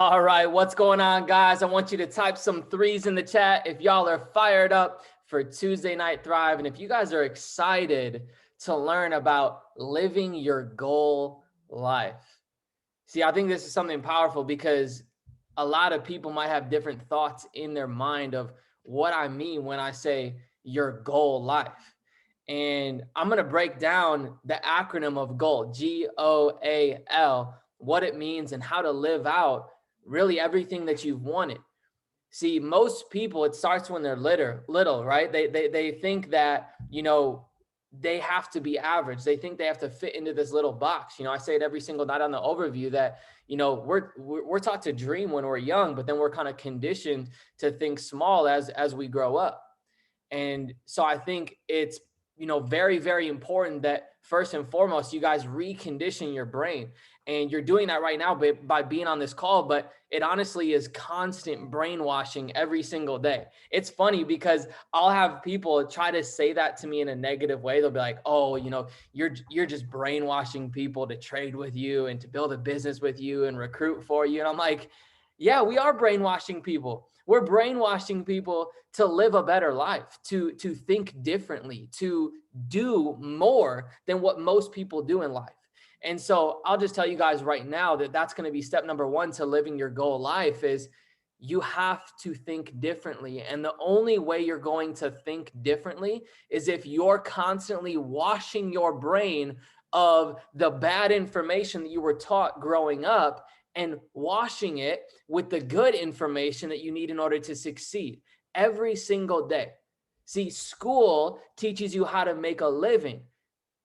All right, what's going on, guys? I want you to type some threes in the chat if y'all are fired up for Tuesday Night Thrive. And if you guys are excited to learn about living your goal life. See, I think this is something powerful because a lot of people might have different thoughts in their mind of what I mean when I say your goal life. And I'm going to break down the acronym of GOAL, G-O-A-L, what it means and how to live out really everything that you've wanted. See, most people, it starts when they're little, right? They think that, they have to be average. They think they have to fit into this little box. I say it every single night on the overview that, we're taught to dream when we're young, but then we're kind of conditioned to think small as we grow up. And so I think it's, very, very important that first and foremost, you guys recondition your brain. And you're doing that right now by being on this call, but it honestly is constant brainwashing every single day. It's funny because I'll have people try to say that to me in a negative way. They'll be like, oh, you're just brainwashing people to trade with you and to build a business with you and recruit for you. And I'm like, yeah, we are brainwashing people. We're brainwashing people to live a better life, to think differently, to do more than what most people do in life. And so I'll just tell you guys right now that that's going to be step number one to living your goal life is you have to think differently. And the only way you're going to think differently is if you're constantly washing your brain of the bad information that you were taught growing up and washing it with the good information that you need in order to succeed every single day. See, school teaches you how to make a living,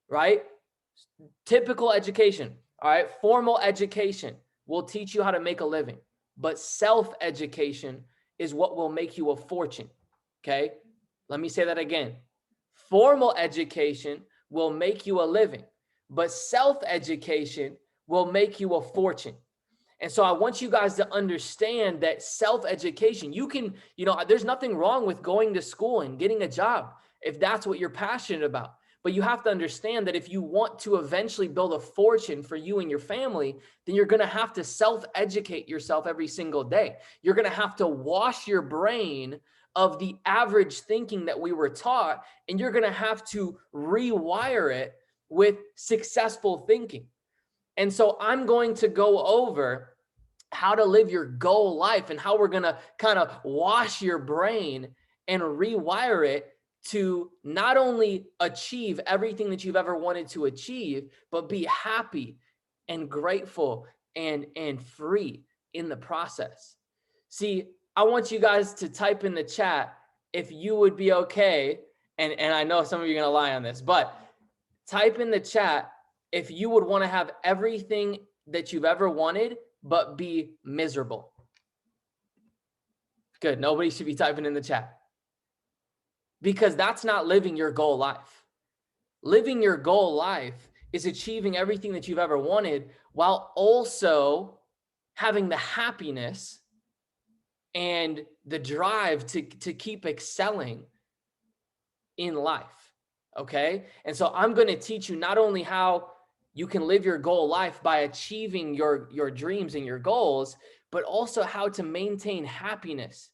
right? Typical education, all right? Formal education will teach you how to make a living, but self-education is what will make you a fortune, okay? Let me say that again. Formal education will make you a living, but self-education will make you a fortune. And so I want you guys to understand that self-education, you can, there's nothing wrong with going to school and getting a job if that's what you're passionate about. But you have to understand that if you want to eventually build a fortune for you and your family, then you're going to have to self-educate yourself every single day. You're going to have to wash your brain of the average thinking that we were taught, and you're going to have to rewire it with successful thinking. And so I'm going to go over how to live your goal life and how we're going to kind of wash your brain and rewire it to not only achieve everything that you've ever wanted to achieve, but be happy and grateful and free in the process. See, I want you guys to type in the chat if you would be okay. And I know some of you are going to lie on this, but type in the chat if you would want to have everything that you've ever wanted, but be miserable. Good. Nobody should be typing in the chat because that's not living your goal life. Living your goal life is achieving everything that you've ever wanted while also having the happiness and the drive to keep excelling in life. Okay. And so I'm going to teach you not only how you can live your goal life by achieving your dreams and your goals, but also how to maintain happiness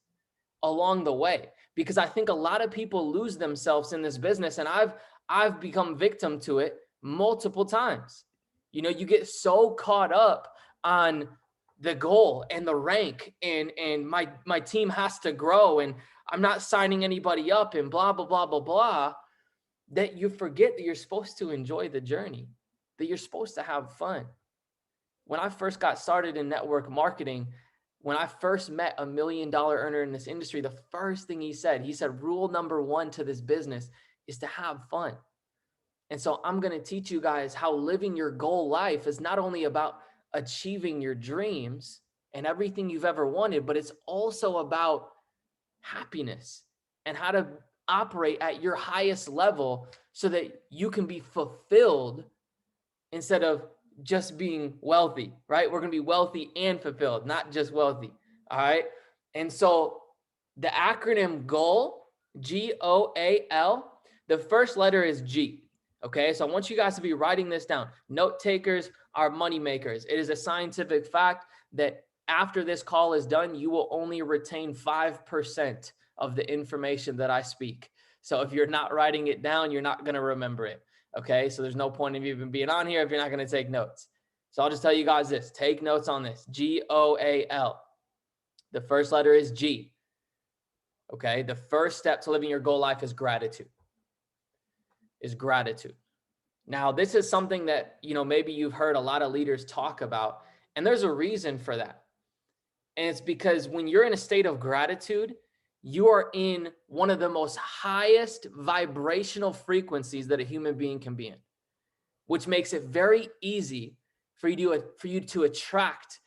along the way. Because I think a lot of people lose themselves in this business, and I've become victim to it multiple times. You get so caught up on the goal and the rank and my team has to grow and I'm not signing anybody up and blah, blah, blah, blah, blah, that you forget that you're supposed to enjoy the journey, that you're supposed to have fun. When I first got started in network marketing, when I first met $1 million earner in this industry, the first thing he said, rule number one to this business is to have fun. And so I'm going to teach you guys how living your goal life is not only about achieving your dreams and everything you've ever wanted, but it's also about happiness and how to operate at your highest level so that you can be fulfilled instead of just being wealthy, right? We're going to be wealthy and fulfilled, not just wealthy. All right. And so the acronym GOAL, G-O-A-L, the first letter is G. Okay. So I want you guys to be writing this down. Note takers are money makers. It is a scientific fact that after this call is done, you will only retain 5% of the information that I speak. So if you're not writing it down, you're not going to remember it. Okay. So there's no point of even being on here if you're not going to take notes. So I'll just tell you guys this, take notes on this. G.O.A.L. The first letter is G. Okay. The first step to living your goal life is gratitude. Now, this is something that, maybe you've heard a lot of leaders talk about, and there's a reason for that. And it's because when you're in a state of gratitude, you are in one of the most highest vibrational frequencies that a human being can be in, which makes it very easy for you to attract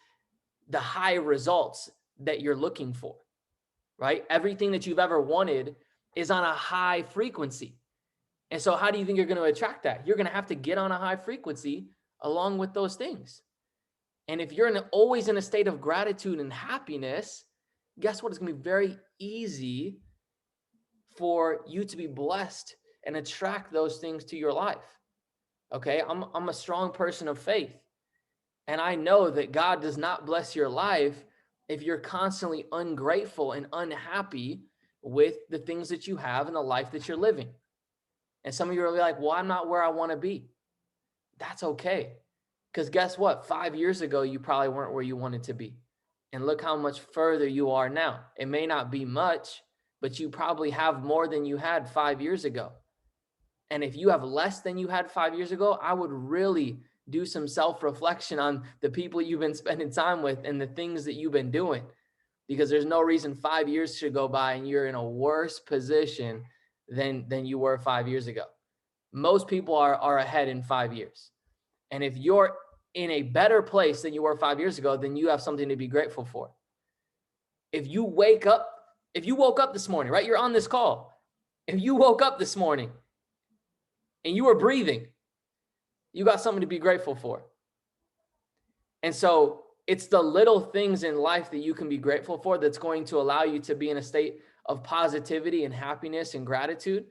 the high results that you're looking for, right? Everything that you've ever wanted is on a high frequency. And so how do you think you're going to attract that? You're going to have to get on a high frequency along with those things. And if you're always in a state of gratitude and happiness, guess what? It's going to be very easy for you to be blessed and attract those things to your life. Okay, I'm a strong person of faith. And I know that God does not bless your life if you're constantly ungrateful and unhappy with the things that you have and the life that you're living. And some of you are like, well, I'm not where I want to be. That's okay. Because guess what? 5 years ago, you probably weren't where you wanted to be. And look how much further you are now. It may not be much, but you probably have more than you had 5 years ago. And if you have less than you had 5 years ago, I would really do some self-reflection on the people you've been spending time with and the things that you've been doing. Because there's no reason 5 years should go by and you're in a worse position than you were 5 years ago. Most people are ahead in 5 years. And if you're in a better place than you were 5 years ago, then you have something to be grateful for. If you woke up this morning, right? You're on this call. If you woke up this morning and you were breathing, you got something to be grateful for. And so it's the little things in life that you can be grateful for that's going to allow you to be in a state of positivity and happiness and gratitude,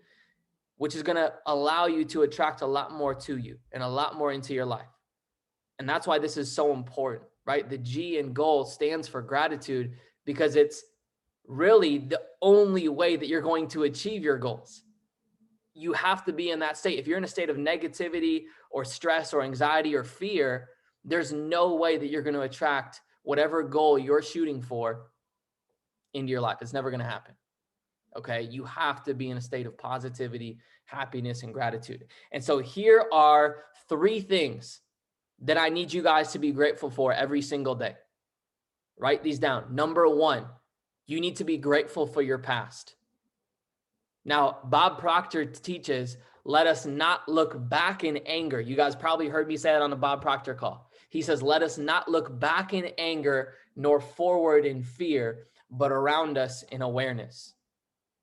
which is going to allow you to attract a lot more to you and a lot more into your life. And that's why this is so important, right? The G in goal stands for gratitude because it's really the only way that you're going to achieve your goals. You have to be in that state. If you're in a state of negativity or stress or anxiety or fear, there's no way that you're going to attract whatever goal you're shooting for into your life. It's never going to happen. Okay. You have to be in a state of positivity, happiness, and gratitude. And so here are 3 things that I need you guys to be grateful for every single day. Write these down. Number 1, you need to be grateful for your past. Now, Bob Proctor teaches, let us not look back in anger. You guys probably heard me say that on the Bob Proctor call. He says, let us not look back in anger nor forward in fear, but around us in awareness,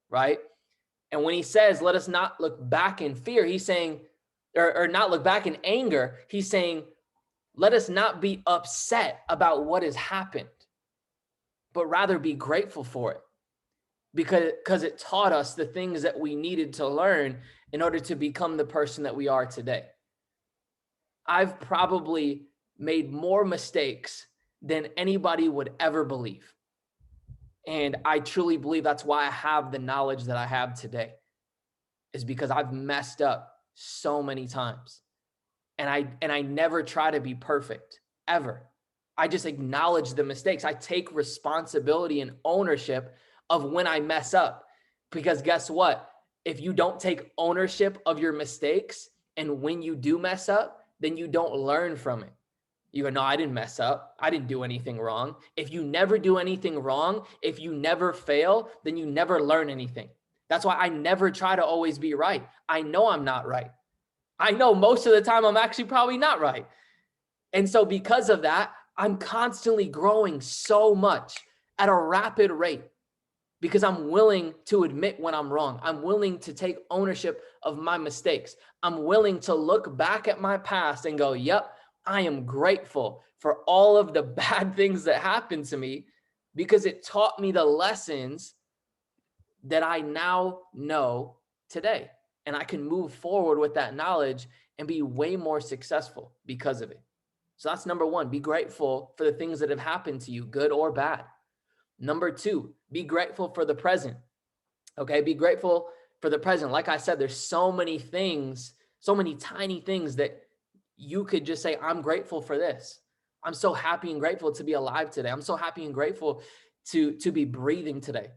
right? And when he says, let us not look back in fear, he's saying, or not look back in anger, he's saying, let us not be upset about what has happened, but rather be grateful for it because it taught us the things that we needed to learn in order to become the person that we are today. I've probably made more mistakes than anybody would ever believe. And I truly believe that's why I have the knowledge that I have today, is because I've messed up so many times. And I never try to be perfect, ever. I just acknowledge the mistakes. I take responsibility and ownership of when I mess up. Because guess what? If you don't take ownership of your mistakes, and when you do mess up, then you don't learn from it. You go, no, I didn't mess up. I didn't do anything wrong. If you never do anything wrong, if you never fail, then you never learn anything. That's why I never try to always be right. I know I'm not right. I know most of the time I'm actually probably not right. And so because of that, I'm constantly growing so much at a rapid rate because I'm willing to admit when I'm wrong. I'm willing to take ownership of my mistakes. I'm willing to look back at my past and go, yep, I am grateful for all of the bad things that happened to me because it taught me the lessons that I now know today. And I can move forward with that knowledge and be way more successful because of it. So that's number one. Be grateful for the things that have happened to you, good or bad. Number two, be grateful for the present. Okay, be grateful for the present. Like I said, there's so many things, so many tiny things that you could just say, I'm grateful for this. I'm so happy and grateful to be alive today. I'm so happy and grateful to be breathing today.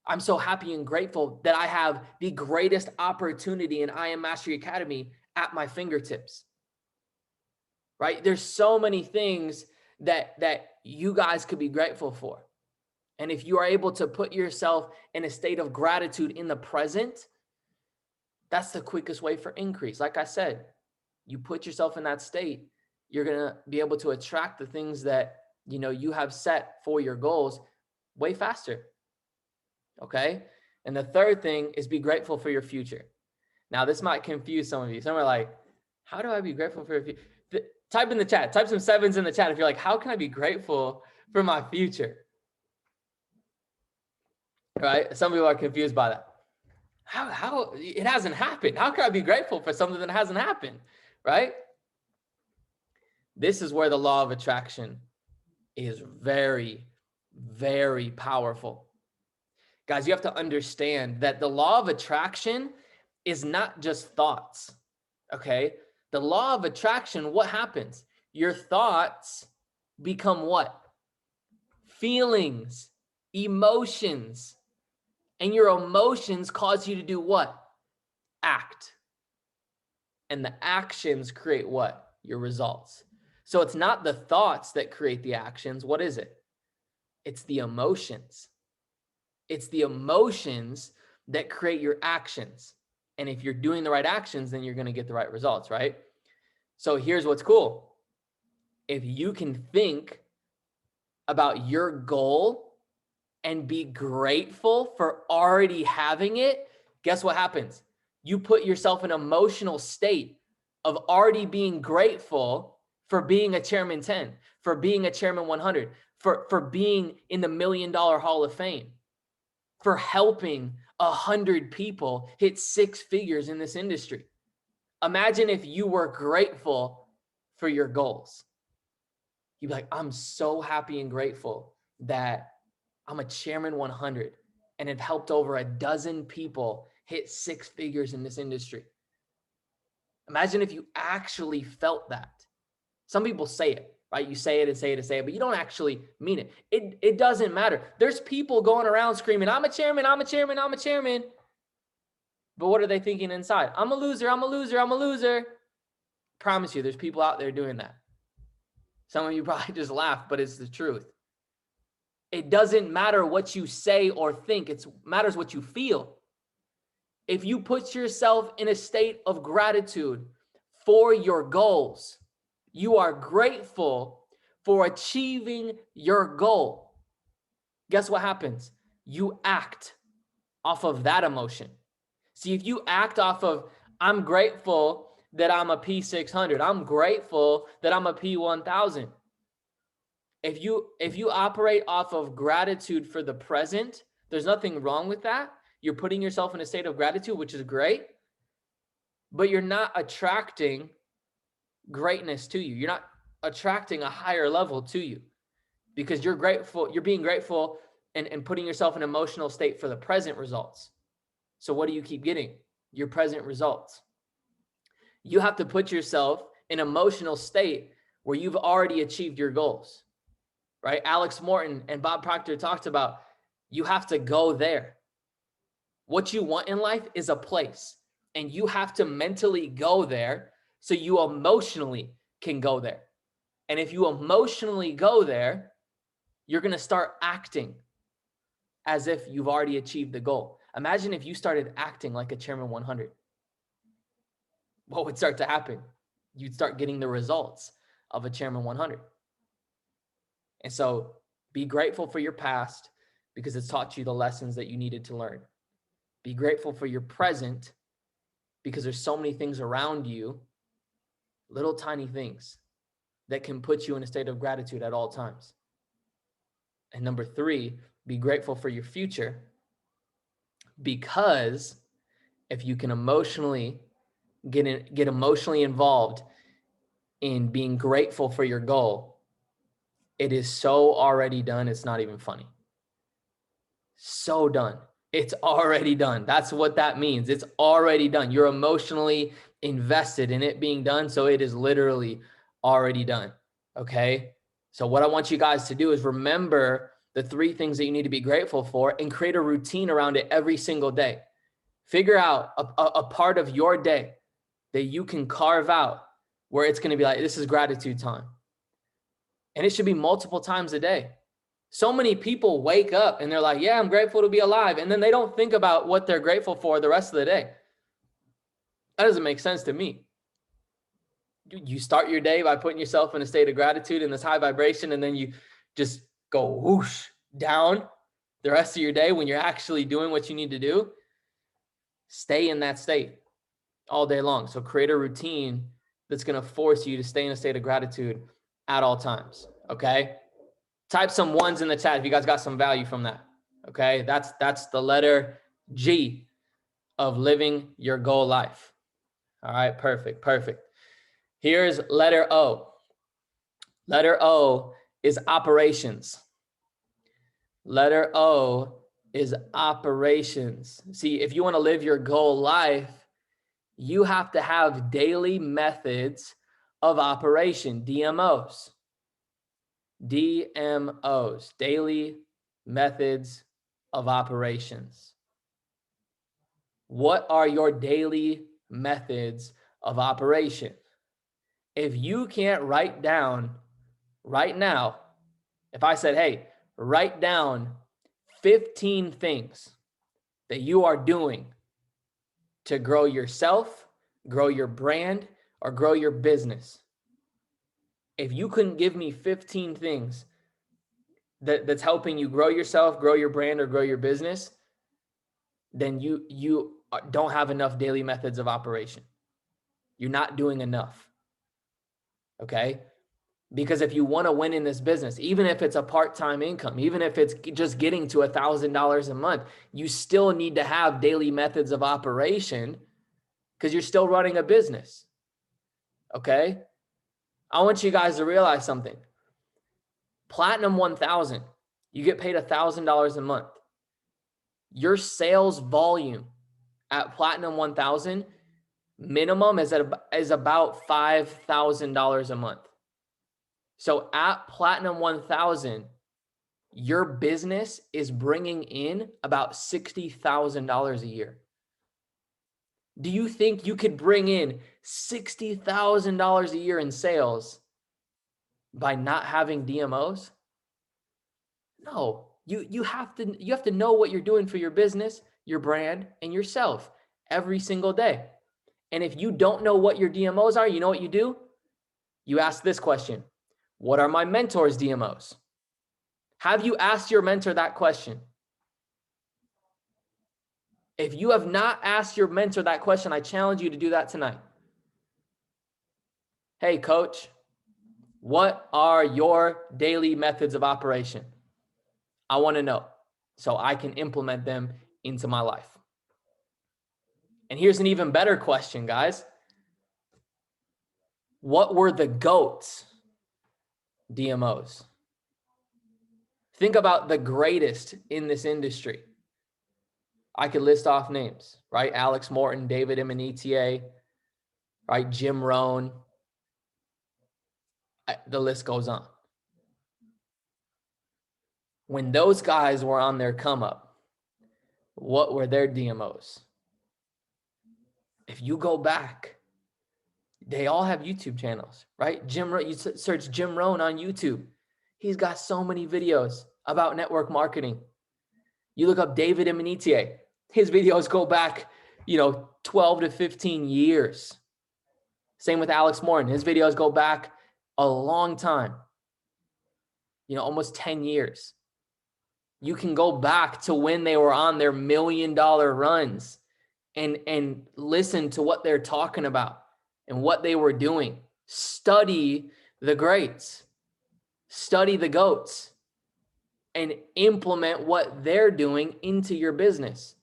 I'm so happy and grateful that I have the greatest opportunity in I Am Mastery Academy at my fingertips. Right? There's so many things that you guys could be grateful for. And if you are able to put yourself in a state of gratitude in the present, that's the quickest way for increase. Like I said, you put yourself in that state, you're going to be able to attract the things that, you know, you have set for your goals way faster. Okay? And the third thing is be grateful for your future. Now, this might confuse some of you. Some are like, how do I be grateful for your future? Type in the chat, type some sevens in the chat if you're like, how can I be grateful for my future? Right? Some people are confused by that. How it hasn't happened. How can I be grateful for something that hasn't happened? Right? This is where the law of attraction is very, very powerful. Guys, you have to understand that the law of attraction is not just thoughts. Okay? The law of attraction, what happens? Your thoughts become what? Feelings, emotions. And your emotions cause you to do what? Act. And the actions create what? Your results. So it's not the thoughts that create the actions. What is it? It's the emotions. It's the emotions that create your actions. And if you're doing the right actions, then you're going to get the right results, right? So here's what's cool. If you can think about your goal and be grateful for already having it, guess what happens? You put yourself in an emotional state of already being grateful for being a Chairman 10, for being a Chairman 100, for being in the $1 Million Hall of Fame, for helping 100 people hit 6 figures in this industry. Imagine if you were grateful for your goals. You'd be like, I'm so happy and grateful that I'm a Chairman 100 and have helped over a dozen people hit 6 figures in this industry. Imagine if you actually felt that. Some people say it, right? You say it and say it and say it, but you don't actually mean it. It doesn't matter. There's people going around screaming, I'm a chairman, I'm a chairman, I'm a chairman. But what are they thinking inside? I'm a loser, I'm a loser, I'm a loser. Promise you, there's people out there doing that. Some of you probably just laugh, but it's the truth. It doesn't matter what you say or think. It matters what you feel. If you put yourself in a state of gratitude for your goals, you are grateful for achieving your goal. Guess what happens? You act off of that emotion. See, if you act off of, I'm grateful that I'm a P600, I'm grateful that I'm a P1000. If you operate off of gratitude for the present, there's nothing wrong with that. You're putting yourself in a state of gratitude, which is great, but you're not attracting greatness to you. You're not attracting a higher level to you because you're grateful. You're being grateful and putting yourself in an emotional state for the present results. So what do you keep getting? Your present results. You have to put yourself in an emotional state where you've already achieved your goals, right? Alex Morton and Bob Proctor talked about you have to go there. What you want in life is a place, and you have to mentally go there so you emotionally can go there. And if you emotionally go there, you're going to start acting as if you've already achieved the goal. Imagine if you started acting like a Chairman 100. What would start to happen? You'd start getting the results of a Chairman 100. And so be grateful for your past because it's taught you the lessons that you needed to learn. Be grateful for your present because there's so many things around you, little tiny things that can put you in a state of gratitude at all times. And number 3, be grateful for your future because if you can emotionally get emotionally involved in being grateful for your goal, it is so already done. It's not even funny. So done. It's already done. That's what that means. It's already done. You're emotionally invested in it being done. So it is literally already done. Okay. So what I want you guys to do is remember the 3 things that you need to be grateful for and create a routine around it every single day. Figure out a part of your day that you can carve out where it's going to be like, this is gratitude time. And it should be multiple times a day. So many people wake up and they're like, yeah, I'm grateful to be alive. And then they don't think about what they're grateful for the rest of the day. That doesn't make sense to me. You start your day by putting yourself in a state of gratitude in this high vibration, and then you just go whoosh down the rest of your day when you're actually doing what you need to do. Stay in that state all day long. So create a routine that's going to force you to stay in a state of gratitude at all times. Okay. Type some 1s in the chat if you guys got some value from that. Okay. That's the letter G of living your goal life. All right. Perfect. Perfect. Here's letter O. Letter O is operations. Letter O is operations. See, if you want to live your goal life, you have to have daily methods of operation, DMOs. DMOs, daily methods of operations. What are your daily methods of operation? If you can't write down right now, if I said, hey, write down 15 things that you are doing to grow yourself, grow your brand, or grow your business. If you couldn't give me 15 things that's helping you grow yourself, grow your brand, or grow your business, then you don't have enough daily methods of operation. You're not doing enough. Okay? Because if you want to win in this business, even if it's a part-time income, even if it's just getting to $1,000 a month, you still need to have daily methods of operation because you're still running a business. Okay? I want you guys to realize something. Platinum 1000, you get paid $1,000 a month. Your sales volume at Platinum 1000 minimum is about $5,000 a month. So at Platinum 1000, your business is bringing in about $60,000 a year. Do you think you could bring in $60,000 a year in sales by not having DMOs? No. You have to know what you're doing for your business, your brand, and yourself every single day. And if you don't know what your DMOs are, you know what you do? You ask this question. What are my mentors' DMOs? Have you asked your mentor that question? If you have not asked your mentor that question, I challenge you to do that tonight. Hey, coach, what are your daily methods of operation? I want to know so I can implement them into my life. And here's an even better question, guys. What were the GOATs' DMOs? Think about the greatest in this industry. I could list off names, right? Alex Morton, David Emanetier, right? Jim Rohn. The list goes on. When those guys were on their come up, what were their DMOs? If you go back, they all have YouTube channels, right? You search Jim Rohn on YouTube. He's got so many videos about network marketing. You look up David Emanetier. His videos go back, 12 to 15 years. Same with Alex Morton. His videos go back a long time, almost 10 years. You can go back to when they were on their $1 million runs and listen to what they're talking about and what they were doing. Study the greats, study the GOATs, and implement what they're doing into your business,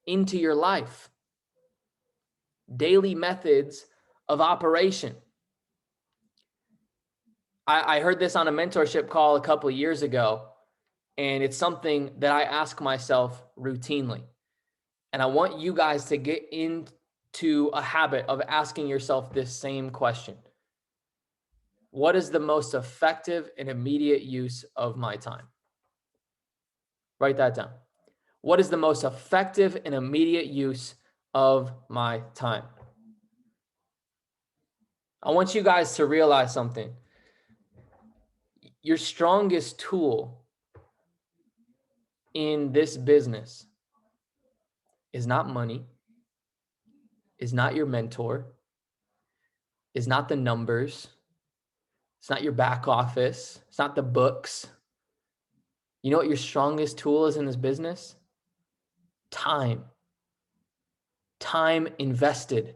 into your life. Daily methods of operation. I heard this on a mentorship call a couple of years ago, and it's something that I ask myself routinely. And I want you guys to get into a habit of asking yourself this same question. What is the most effective and immediate use of my time? Write that down. What is the most effective and immediate use of my time? I want you guys to realize something. Your strongest tool in this business is not money, is not your mentor, is not the numbers, it's not your back office, it's not the books. You know what your strongest tool is in this business? Time. Time invested.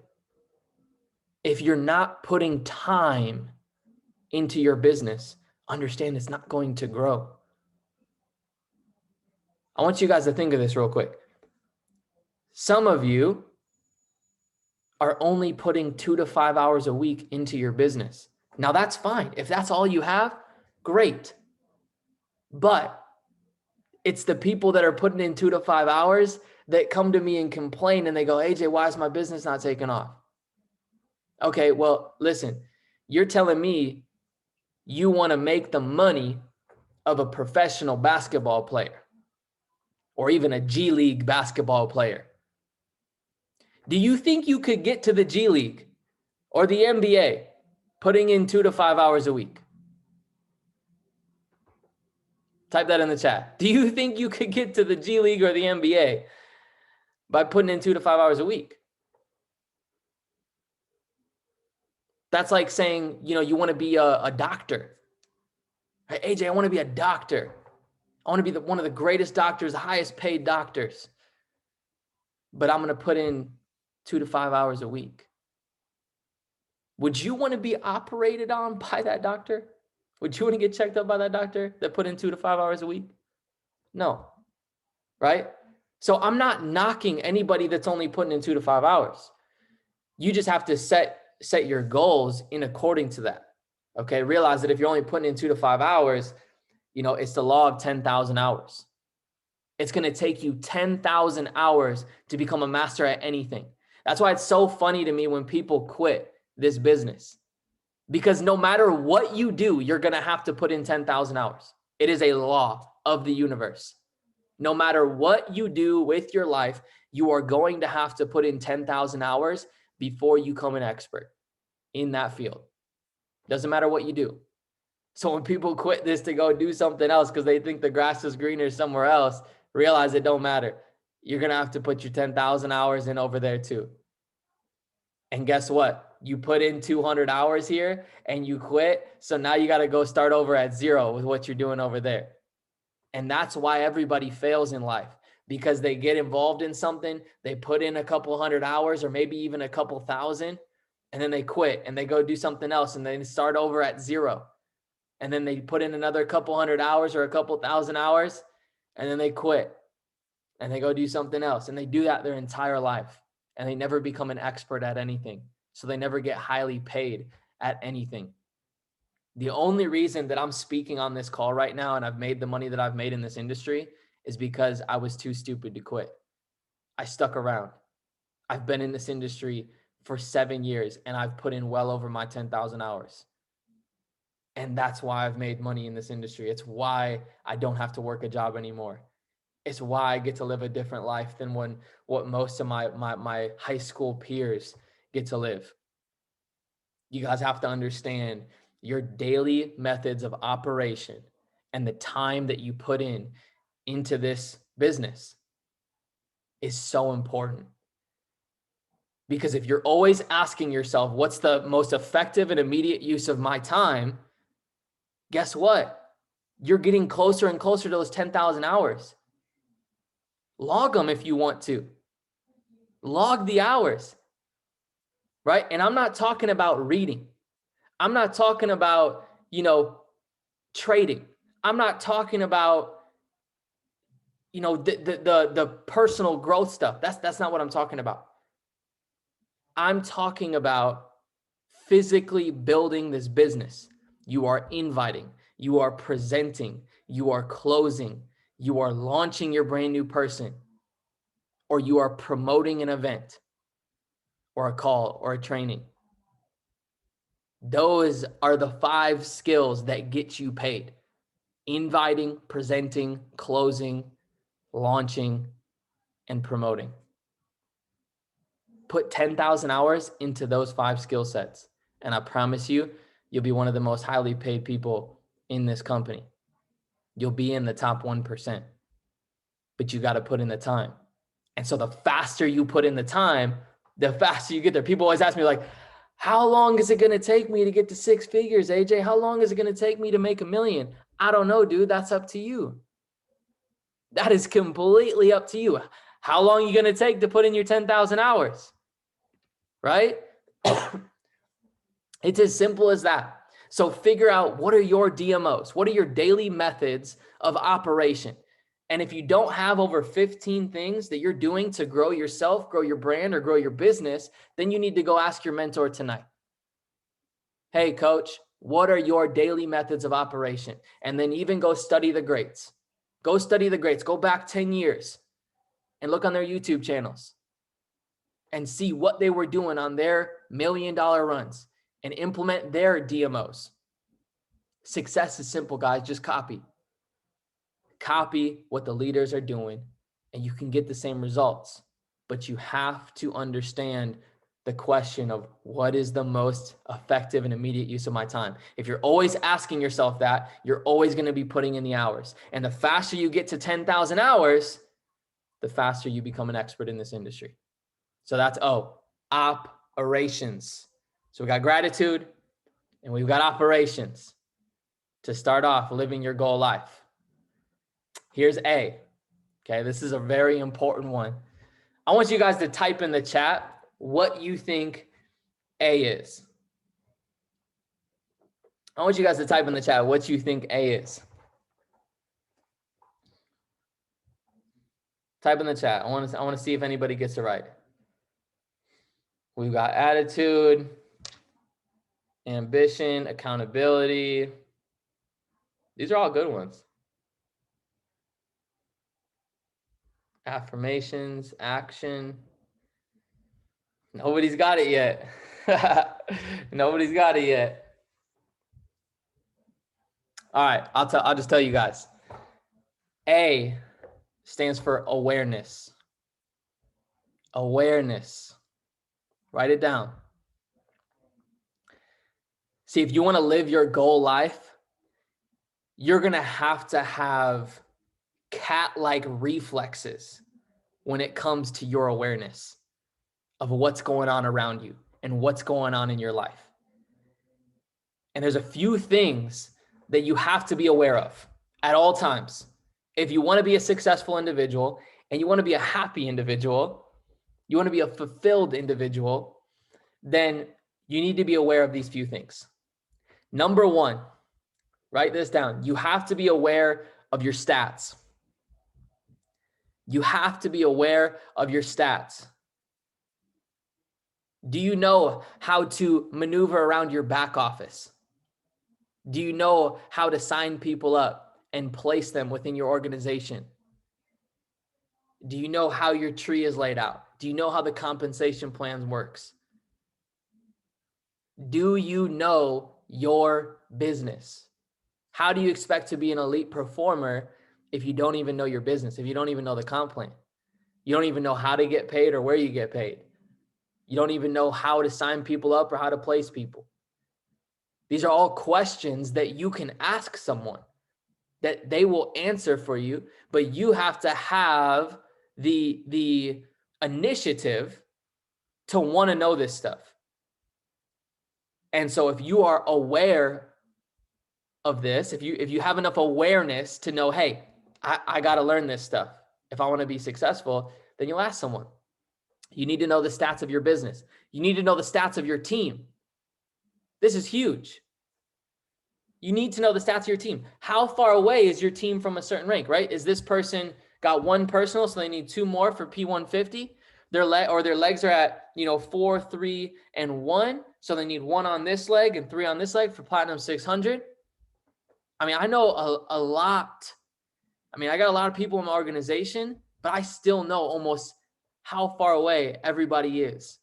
If you're not putting time into your business, understand it's not going to grow. I want you guys to think of this real quick. Some of you are only putting 2 to 5 hours a week into your business. Now that's fine. If that's all you have, great. But it's the people that are putting in 2 to 5 hours that come to me and complain and they go, AJ, why is my business not taking off? Okay, well, listen, you're telling me you want to make the money of a professional basketball player or even a G League basketball player. Do you think you could get to the G League or the NBA putting in 2 to 5 hours a week? Type that in the chat. Do you think you could get to the G League or the NBA by putting in 2 to 5 hours a week? That's like saying, you want to be a doctor. Hey, AJ, I want to be a doctor. I want to be one of the greatest doctors, the highest paid doctors. But I'm going to put in 2 to 5 hours a week. Would you want to be operated on by that doctor? Would you want to get checked up by that doctor that put in 2 to 5 hours a week? No, right? So I'm not knocking anybody that's only putting in 2 to 5 hours. You just have to set your goals in according to that. Okay, realize that if you're only putting in 2 to 5 hours, it's the law of 10,000 hours. It's going to take you 10,000 hours to become a master at anything. That's why it's so funny to me when people quit this business, because no matter what you do, you're going to have to put in 10,000 hours. It is a law of the universe. No matter what you do with your life, you are going to have to put in 10,000 hours before you become an expert in that field. Doesn't matter what you do. So when people quit this to go do something else because they think the grass is greener somewhere else, realize it don't matter. You're going to have to put your 10,000 hours in over there too. And guess what? You put in 200 hours here and you quit. So now you got to go start over at zero with what you're doing over there. And that's why everybody fails in life, because they get involved in something, they put in a couple hundred hours or maybe even a couple thousand, and then they quit and they go do something else and they start over at zero. And then they put in another couple hundred hours or a couple thousand hours, and then they quit and they go do something else. And they do that their entire life, and they never become an expert at anything. So they never get highly paid at anything. The only reason that I'm speaking on this call right now and I've made the money that I've made in this industry is because I was too stupid to quit. I stuck around. I've been in this industry for 7 years and I've put in well over my 10,000 hours. And that's why I've made money in this industry. It's why I don't have to work a job anymore. It's why I get to live a different life than what most of my high school peers get to live. You guys have to understand your daily methods of operation and the time that you put into this business is so important. Because if you're always asking yourself, what's the most effective and immediate use of my time? Guess what? You're getting closer and closer to those 10,000 hours. Log them if you want to. Log the hours, right? And I'm not talking about reading. I'm not talking about, trading. I'm not talking about, the personal growth stuff. That's not what I'm talking about. I'm talking about physically building this business. you are inviting, you are presenting, you are closing, you are launching your brand new person, or you are promoting an event or a call or a training. Those are the 5 skills that get you paid: inviting, presenting, closing, launching, and promoting. Put 10,000 hours into those 5 skill sets, and I promise you, you'll be one of the most highly paid people in this company. You'll be in the top 1%, but you got to put in the time. And so the faster you put in the time, the faster you get there. People always ask me, like, how long is it going to take me to get to 6 figures, AJ? How long is it going to take me to make $1 million? I don't know, dude. That's up to you. That is completely up to you. How long are you going to take to put in your 10,000 hours? Right? It's as simple as that. So figure out, what are your DMOs? What are your daily methods of operation? And if you don't have over 15 things that you're doing to grow yourself, grow your brand, or grow your business, then you need to go ask your mentor tonight. Hey, coach, what are your daily methods of operation? And then even go study the greats. Go study the greats. Go back 10 years and look on their YouTube channels and see what they were doing on their $1 million runs and implement their DMOs. Success is simple, guys. Just copy. Copy what the leaders are doing, and you can get the same results. But you have to understand the question of, what is the most effective and immediate use of my time? If you're always asking yourself that, you're always going to be putting in the hours. And the faster you get to 10,000 hours, the faster you become an expert in this industry. So that's operations. So we got gratitude and we've got operations to start off living your goal life. Here's A. Okay, this is a very important one. I want you guys to type in the chat what you think A is. I want you guys to type in the chat what you think A is. Type in the chat. I want to see if anybody gets it right. We've got attitude, ambition, accountability. These are all good ones. Affirmations, action. Nobody's got it yet. Nobody's got it yet. All right, I'll just tell you guys. A stands for awareness. Awareness. Write it down. See, if you want to live your goal life, you're going to have cat-like reflexes when it comes to your awareness of what's going on around you and what's going on in your life. And there's a few things that you have to be aware of at all times. If you want to be a successful individual and you want to be a happy individual, you want to be a fulfilled individual, then you need to be aware of these few things. Number one, write this down. You have to be aware of your stats. You have to be aware of your stats. Do you know how to maneuver around your back office? Do you know how to sign people up and place them within your organization? Do you know how your tree is laid out? Do you know how the compensation plan works? Do you know your business? How do you expect to be an elite performer if you don't even know your business, if you don't even know the comp plan? You don't even know how to get paid or where you get paid. You don't even know how to sign people up or how to place people. These are all questions that you can ask someone that they will answer for you, but you have to have the initiative to want to know this stuff. And so if you are aware of this, if you have enough awareness to know, hey, I got to learn this stuff if I want to be successful, then you'll ask someone. You need to know the stats of your business. You need to know the stats of your team. This is huge. You need to know the stats of your team. How far away is your team from a certain rank, right? Is this person got 1 personal, so they need 2 more for P150? Their legs are at 4, 3, and 1. So they need 1 on this leg and 3 on this leg for Platinum 600. I mean, I know a lot. I mean, I got a lot of people in my organization, but I still know almost how far away everybody is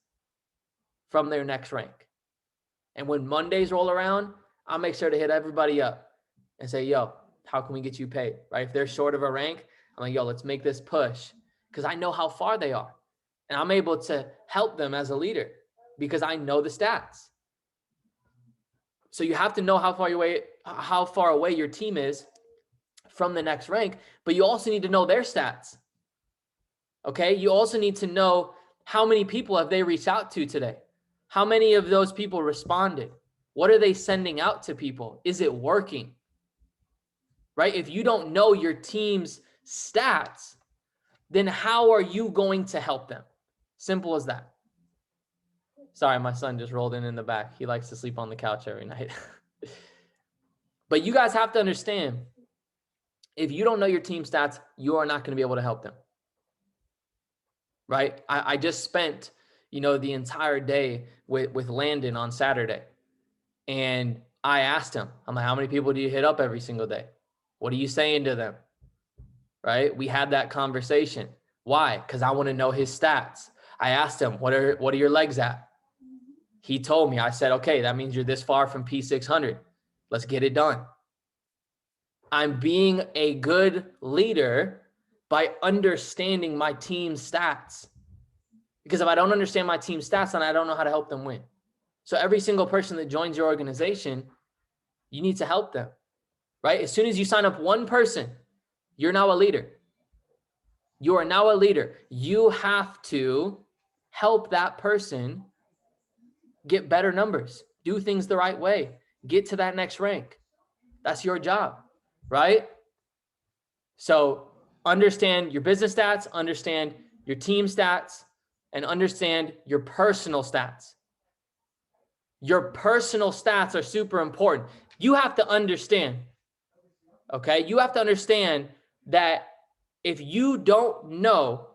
from their next rank. And when Mondays roll around, I'll make sure to hit everybody up and say, yo, how can we get you paid, right? If they're short of a rank, I'm like, yo, let's make this push, because I know how far they are. And I'm able to help them as a leader because I know the stats. So you have to know how far away your team is from the next rank, but you also need to know their stats. Okay? You also need to know how many people have they reached out to today? How many of those people responded? What are they sending out to people? Is it working? Right? If you don't know your team's stats, then how are you going to help them? Simple as that. Sorry, my son just rolled in the back. He likes to sleep on the couch every night. But you guys have to understand, if you don't know your team stats, you are not going to be able to help them. Right? I just spent, the entire day with Landon on Saturday. And I asked him, I'm like, how many people do you hit up every single day? What are you saying to them? Right? We had that conversation. Why? Because I want to know his stats. I asked him, what are your legs at? He told me. I said, okay, that means you're this far from P600. Let's get it done. I'm being a good leader by understanding my team's stats. Because if I don't understand my team's stats, then I don't know how to help them win. So every single person that joins your organization, you need to help them, right? As soon as you sign up one person, you're now a leader. You are now a leader. You have to help that person get better numbers, do things the right way, get to that next rank. That's your job, right? So understand your business stats, understand your team stats, and understand your personal stats. Your personal stats are super important. You have to understand, okay? You have to understand that if you don't know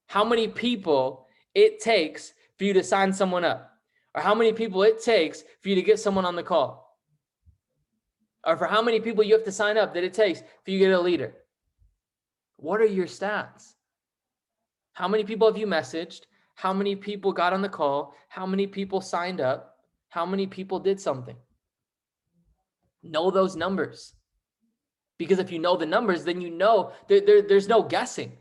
how many people it takes for you to sign someone up, or how many people it takes for you to get someone on the call, or for how many people you have to sign up that it takes for you to get a leader. What are your stats? How many people have you messaged? How many people got on the call? How many people signed up? How many people did something? Know those numbers. Because if you know the numbers, then you know there's no guessing.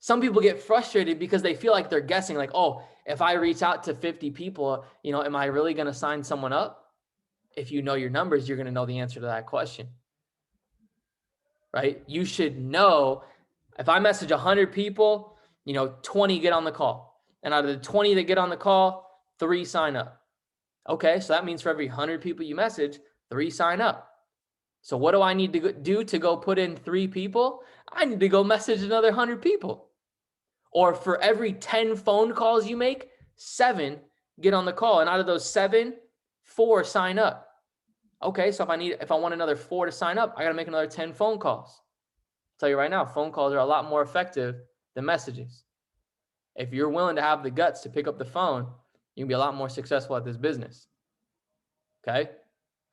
Some people get frustrated because they feel like they're guessing, like, oh, if I reach out to 50 people, am I really going to sign someone up? If you know your numbers, you're going to know the answer to that question, right? You should know, if I message 100 people, 20 get on the call. And out of the 20 that get on the call, 3 sign up. Okay, so that means for every 100 people you message, 3 sign up. So what do I need to do to go put in 3 people? I need to go message another 100 people. Or for every 10 phone calls you make, 7 get on the call. And out of those 7, 4 sign up. Okay, so if I want another 4 to sign up, I got to make another 10 phone calls. I'll tell you right now, phone calls are a lot more effective than messages. If you're willing to have the guts to pick up the phone, you can be a lot more successful at this business. Okay?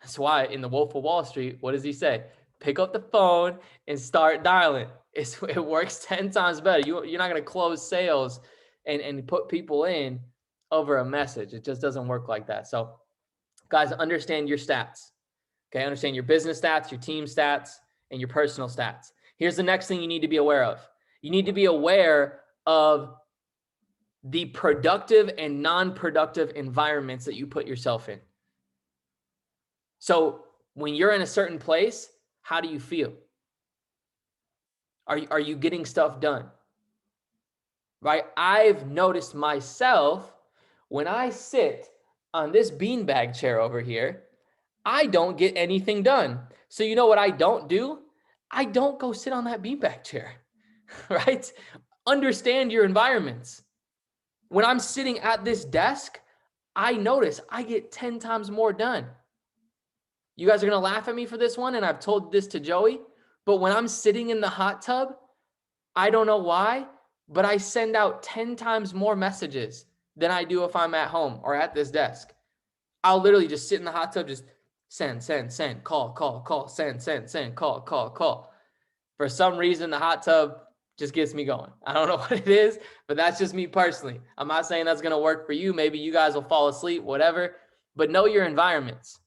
That's why in the Wolf of Wall Street, what does he say? Pick up the phone and start dialing. It works 10 times better. You're not going to close sales and put people in over a message. It just doesn't work like that. So guys, understand your stats. Okay? Understand your business stats, your team stats, and your personal stats. Here's the next thing you need to be aware of. You need to be aware of the productive and non-productive environments that you put yourself in. So when you're in a certain place, how do you feel? Are you getting stuff done? Right? I've noticed myself, when I sit on this beanbag chair over here, I don't get anything done. So you know what I don't do? I don't go sit on that beanbag chair, right? Understand your environments. When I'm sitting at this desk, I notice I get 10 times more done. You guys are going to laugh at me for this one, and I've told this to Joey, but when I'm sitting in the hot tub, I don't know why, but I send out 10 times more messages than I do if I'm at home or at this desk. I'll literally just sit in the hot tub, just send, call, send, call. For some reason, the hot tub just gets me going. I don't know what it is, but that's just me personally. I'm not saying that's going to work for you. Maybe you guys will fall asleep, whatever, but know your environments.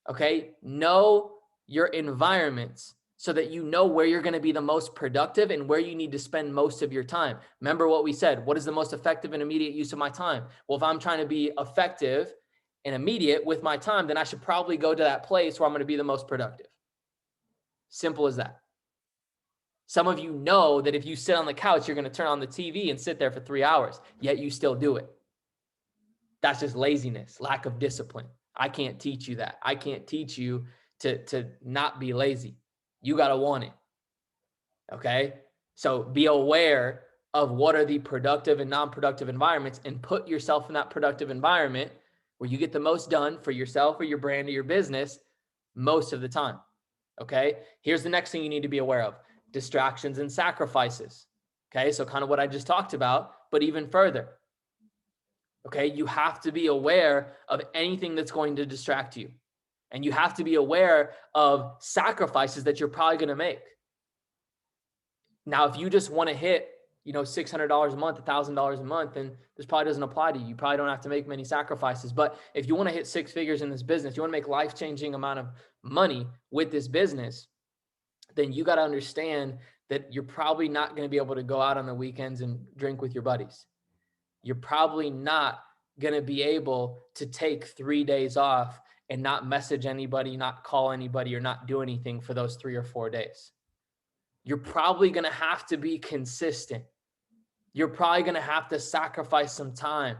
Okay. Know your environments so that you know where you're going to be the most productive and where you need to spend most of your time. Remember what we said, what is the most effective and immediate use of my time? Well, if I'm trying to be effective and immediate with my time, then I should probably go to that place where I'm going to be the most productive. Simple as that. Some of you know that if you sit on the couch, you're going to turn on the TV and sit there for 3 hours, yet you still do it. That's just laziness, lack of discipline. I can't teach you that. I can't teach you to not be lazy. You got to want it. Okay. So be aware of what are the productive and non-productive environments and put yourself in that productive environment where you get the most done for yourself or your brand or your business most of the time. Okay. Here's the next thing you need to be aware of: distractions and sacrifices. Okay. So kind of what I just talked about, but even further. Okay. You have to be aware of anything that's going to distract you. And you have to be aware of sacrifices that you're probably going to make. Now, if you just want to hit, $600 a month, $1,000 a month, then this probably doesn't apply to you. You probably don't have to make many sacrifices. But if you want to hit six figures in this business, you want to make life-changing amount of money with this business, then you got to understand that you're probably not going to be able to go out on the weekends and drink with your buddies. You're probably not going to be able to take 3 days off and not message anybody, not call anybody, or not do anything for those 3 or 4 days. You're probably going to have to be consistent. You're probably going to have to sacrifice some time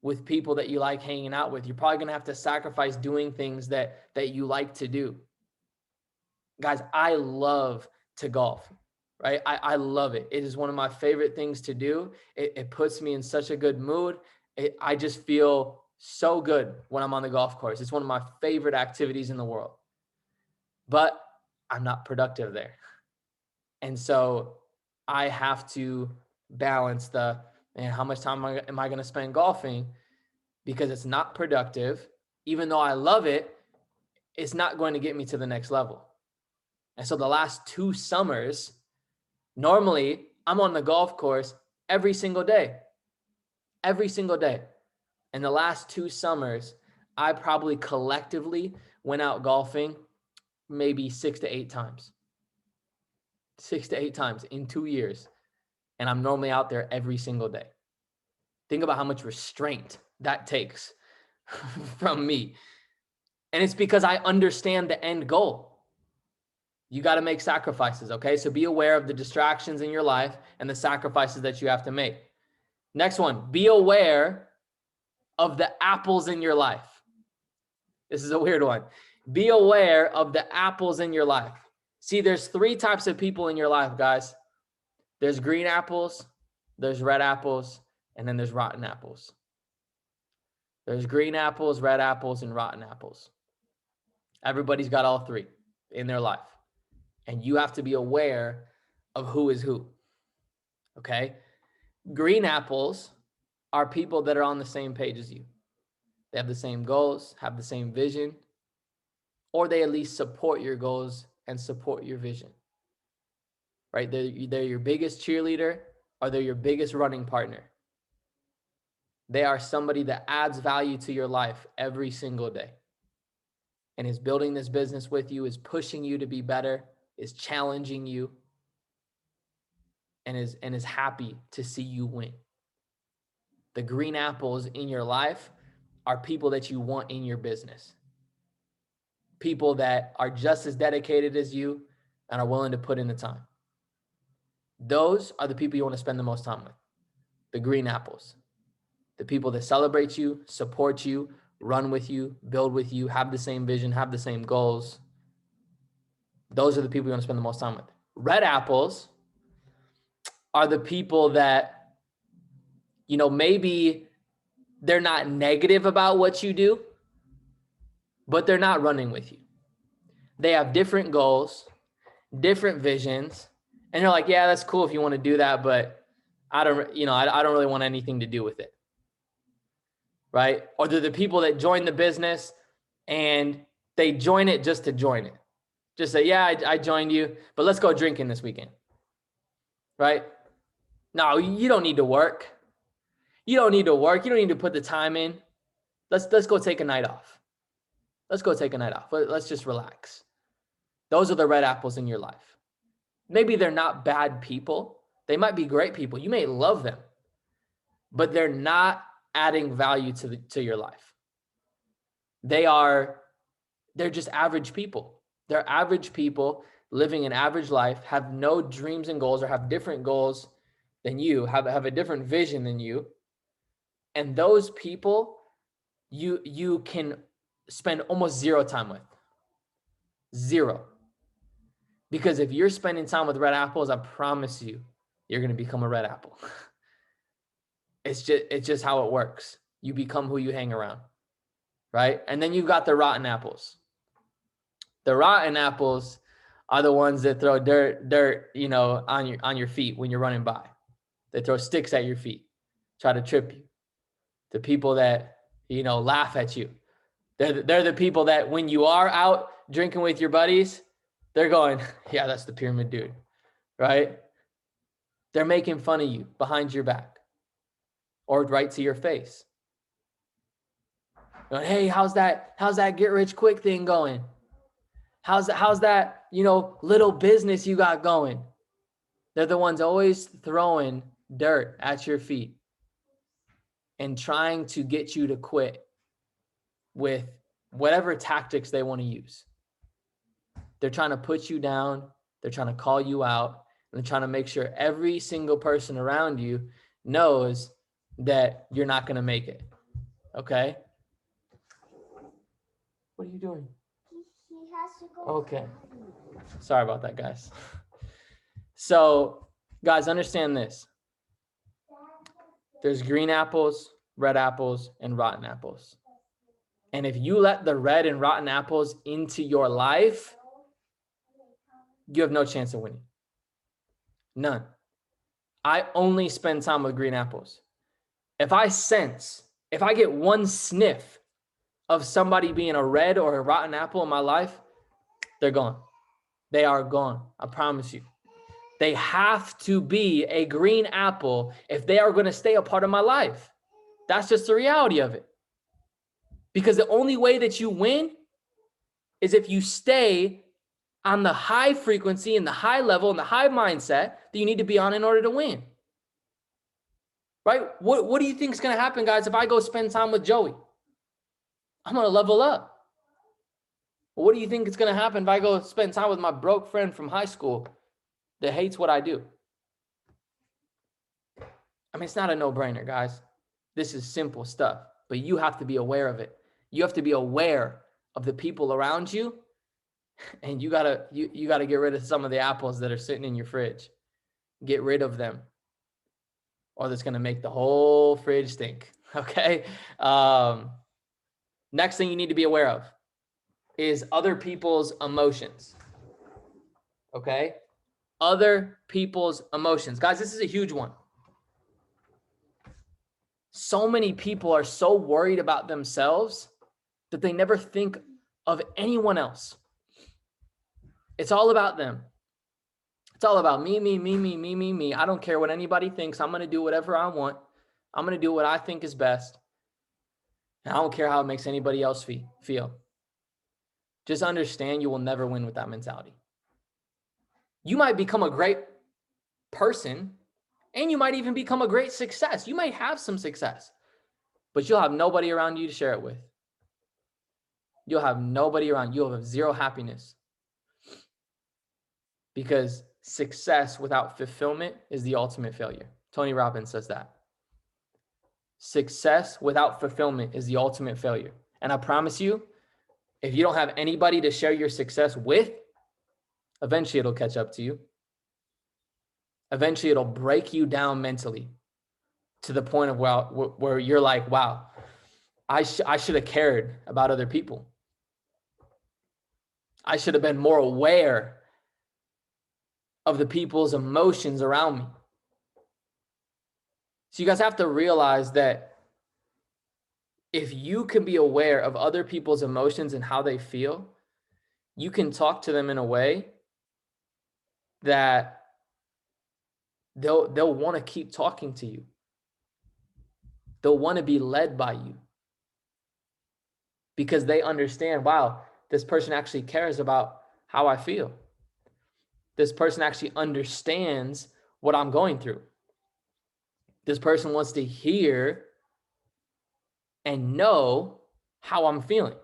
with people that you like hanging out with. You're probably going to have to sacrifice doing things that you like to do. Guys, I love to golf, right? I love it. It is one of my favorite things to do. It puts me in such a good mood. I just feel so good when I'm on the golf course. It's one of my favorite activities in the world, but I'm not productive there. And so I have to balance how much time am I going to spend golfing, because it's not productive. Even though I love it, it's not going to get me to the next level. And so the last 2 summers, normally I'm on the golf course every single day. And the last 2 summers, I probably collectively went out golfing maybe 6 to 8 times. 6 to 8 times in 2 years. And I'm normally out there every single day. Think about how much restraint that takes from me. And it's because I understand the end goal. You got to make sacrifices, okay? So be aware of the distractions in your life and the sacrifices that you have to make. Next one, be aware of the apples in your life. This is a weird one. Be aware of the apples in your life. See, there's 3 types of people in your life, guys. There's green apples, there's red apples, and then there's rotten apples. There's green apples, red apples, and rotten apples. Everybody's got all 3 in their life. And you have to be aware of who is who. Okay? Green apples are people that are on the same page as you. They have the same goals, have the same vision, or they at least support your goals and support your vision. Right? They're your biggest cheerleader, or they're your biggest running partner. They are somebody that adds value to your life every single day and is building this business with you, is pushing you to be better, is challenging you, and is happy to see you win. The green apples in your life are people that you want in your business. People that are just as dedicated as you and are willing to put in the time. Those are the people you want to spend the most time with. The green apples. The people that celebrate you, support you, run with you, build with you, have the same vision, have the same goals. Those are the people you want to spend the most time with. Red apples are the people that, maybe they're not negative about what you do, but they're not running with you. They have different goals, different visions, and they're like, yeah, that's cool if you want to do that, but I don't really want anything to do with it. right? Or they're the people that join the business and they join it just to join it. Just say, yeah, I joined you, but let's go drinking this weekend, right? No, you don't need to work. You don't need to work. You don't need to put the time in. Let's go take a night off. Let's go take a night off. Let's just relax. Those are the red apples in your life. Maybe they're not bad people. They might be great people. You may love them, but they're not adding value to your life. They're just average people. They're average people living an average life, have no dreams and goals, or have different goals than you, have a different vision than you. And those people you can spend almost zero time with. Zero. Because if you're spending time with red apples, I promise you, you're going to become a red apple. It's just how it works. You become who you hang around, right? And then you've got the rotten apples. The rotten apples are the ones that throw dirt, on your feet when you're running by. They throw sticks at your feet, try to trip you. The people that, laugh at you. They're the people that when you are out drinking with your buddies, they're going, yeah, that's the pyramid dude, right? They're making fun of you behind your back or right to your face. Going, hey, how's that get rich quick thing going? How's that, little business you got going? They're the ones always throwing dirt at your feet and trying to get you to quit with whatever tactics they want to use. They're trying to put you down. They're trying to call you out. And they're trying to make sure every single person around you knows that you're not going to make it. Okay? What are you doing? He has to go. Okay. Sorry about that, guys. So, guys, understand this. There's green apples, red apples, and rotten apples. And if you let the red and rotten apples into your life, you have no chance of winning. None. I only spend time with green apples. If I get one sniff of somebody being a red or a rotten apple in my life, they're gone. They are gone. I promise you. They have to be a green apple if they are going to stay a part of my life. That's just the reality of it. Because the only way that you win is if you stay on the high frequency and the high level and the high mindset that you need to be on in order to win. Right? What do you think is going to happen, guys, if I go spend time with Joey? I'm going to level up. What do you think is going to happen if I go spend time with my broke friend from high school that hates what I do? I mean, it's not a no-brainer, guys. This is simple stuff, but you have to be aware of it. You have to be aware of the people around you, and you gotta get rid of some of the apples that are sitting in your fridge. Get rid of them, or that's gonna make the whole fridge stink. Okay. Next thing you need to be aware of is other people's emotions. Okay. Other people's emotions. Guys, this is a huge one. So many people are so worried about themselves that they never think of anyone else. It's all about them. It's all about me, me, me, me, me, me, me. I don't care what anybody thinks. I'm going to do whatever I want. I'm going to do what I think is best. And I don't care how it makes anybody else feel. Just understand you will never win with that mentality. You might become a great person, and you might even become a great success. You might have some success, but you'll have nobody around you to share it with. You'll have nobody around. You'll have zero happiness. Because success without fulfillment is the ultimate failure. Tony Robbins says that. Success without fulfillment is the ultimate failure. And I promise you, if you don't have anybody to share your success with, eventually it'll catch up to you. Eventually it'll break you down mentally to the point of where you're like, wow, I should have cared about other people. I should have been more aware of the people's emotions around me. So you guys have to realize that if you can be aware of other people's emotions and how they feel, you can talk to them in a way that they'll want to keep talking to you. They'll want to be led by you because they understand, wow, this person actually cares about how I feel. This person actually understands what I'm going through. This person wants to hear and know how I'm feeling.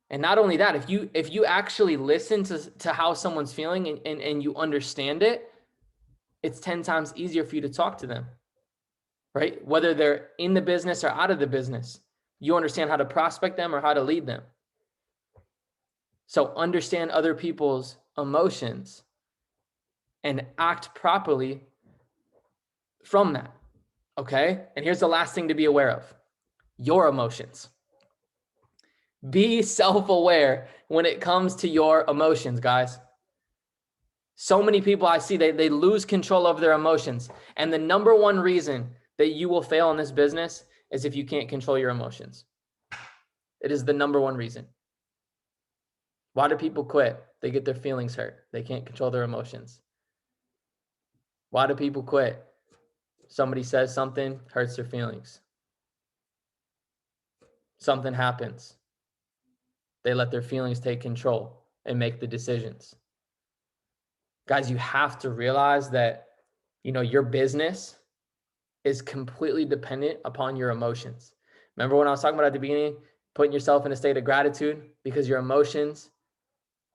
And not only that, if you actually listen to how someone's feeling and you understand it, it's 10 times easier for you to talk to them, right? Whether they're in the business or out of the business, you understand how to prospect them or how to lead them. So understand other people's emotions and act properly from that, okay? And here's the last thing to be aware of: your emotions. Be self-aware when it comes to your emotions, guys. So many people I see, they lose control of their emotions. And the number one reason that you will fail in this business is if you can't control your emotions. It is the number one reason. Why do people quit? They get their feelings hurt. They can't control their emotions. Why do people quit? Somebody says something, hurts their feelings. Something happens. They let their feelings take control and make the decisions. Guys, you have to realize that, your business is completely dependent upon your emotions. Remember when I was talking about at the beginning, putting yourself in a state of gratitude because your emotions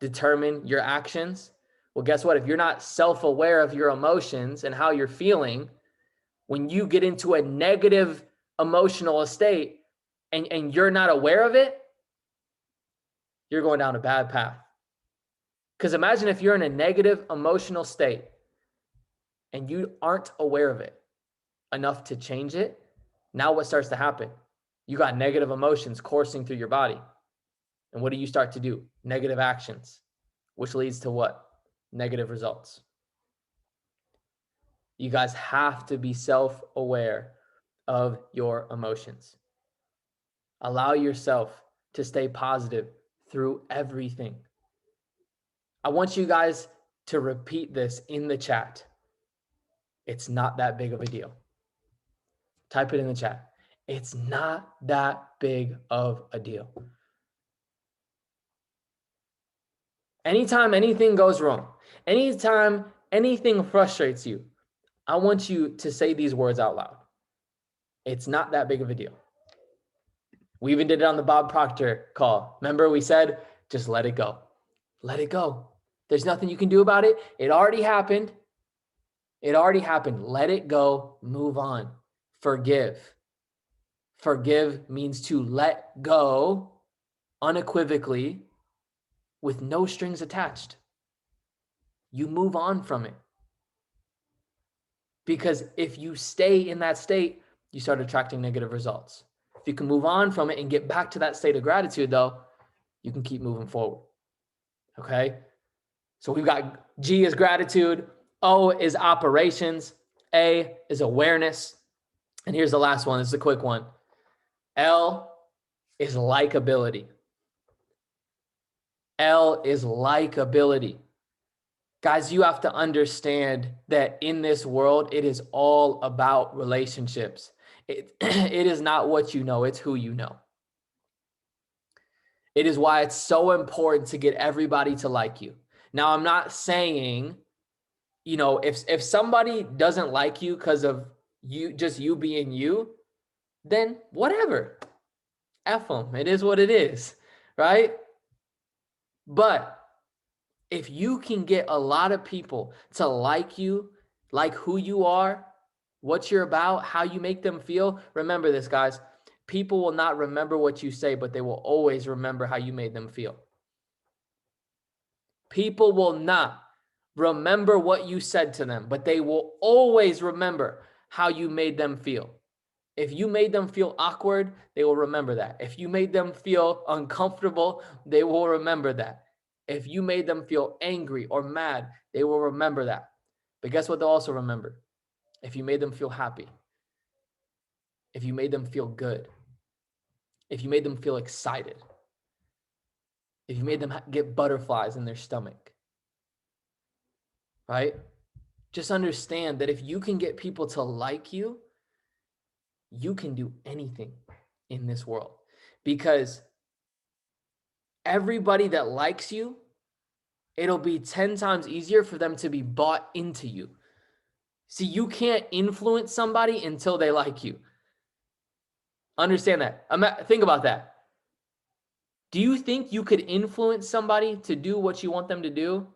determine your actions? Well, guess what? If you're not self-aware of your emotions and how you're feeling, when you get into a negative emotional state and you're not aware of it, you're going down a bad path. Because imagine if you're in a negative emotional state and you aren't aware of it enough to change it. Now what starts to happen? You got negative emotions coursing through your body. And what do you start to do? Negative actions, which leads to what? Negative results. You guys have to be self-aware of your emotions. Allow yourself to stay positive through everything. I want you guys to repeat this in the chat. It's not that big of a deal. Type it in the chat. It's not that big of a deal. Anytime anything goes wrong, anytime anything frustrates you, I want you to say these words out loud. It's not that big of a deal. We even did it on the Bob Proctor call. Remember, we said, just let it go. Let it go. There's nothing you can do about it. It already happened. It already happened. Let it go. Move on. Forgive. Forgive means to let go unequivocally with no strings attached. You move on from it. Because if you stay in that state, you start attracting negative results. If you can move on from it and get back to that state of gratitude, though, you can keep moving forward. Okay? So we've got G is gratitude, O is operations, A is awareness, and here's the last one. This is a quick one. L is likability. L is likability. Guys, you have to understand that in this world, it is all about relationships. It is not what you know, it's who you know. It is why it's so important to get everybody to like you. Now, I'm not saying, if somebody doesn't like you because of you being you, then whatever. F them. It is what it is, right? But if you can get a lot of people to like you, like who you are, what you're about, how you make them feel, remember this, guys. People will not remember what you say, but they will always remember how you made them feel. People will not remember what you said to them, but they will always remember how you made them feel. If you made them feel awkward, they will remember that. If you made them feel uncomfortable, they will remember that. If you made them feel angry or mad, they will remember that. But guess what they'll also remember? If you made them feel happy. if you made them feel good, if you made them feel excited, if you made them get butterflies in their stomach, right? Just understand that if you can get people to like you, you can do anything in this world, because everybody that likes you, it'll be 10 times easier for them to be bought into you. See, you can't influence somebody until they like you. Understand that. Think about that. Do you think you could influence somebody to do what you want them to do?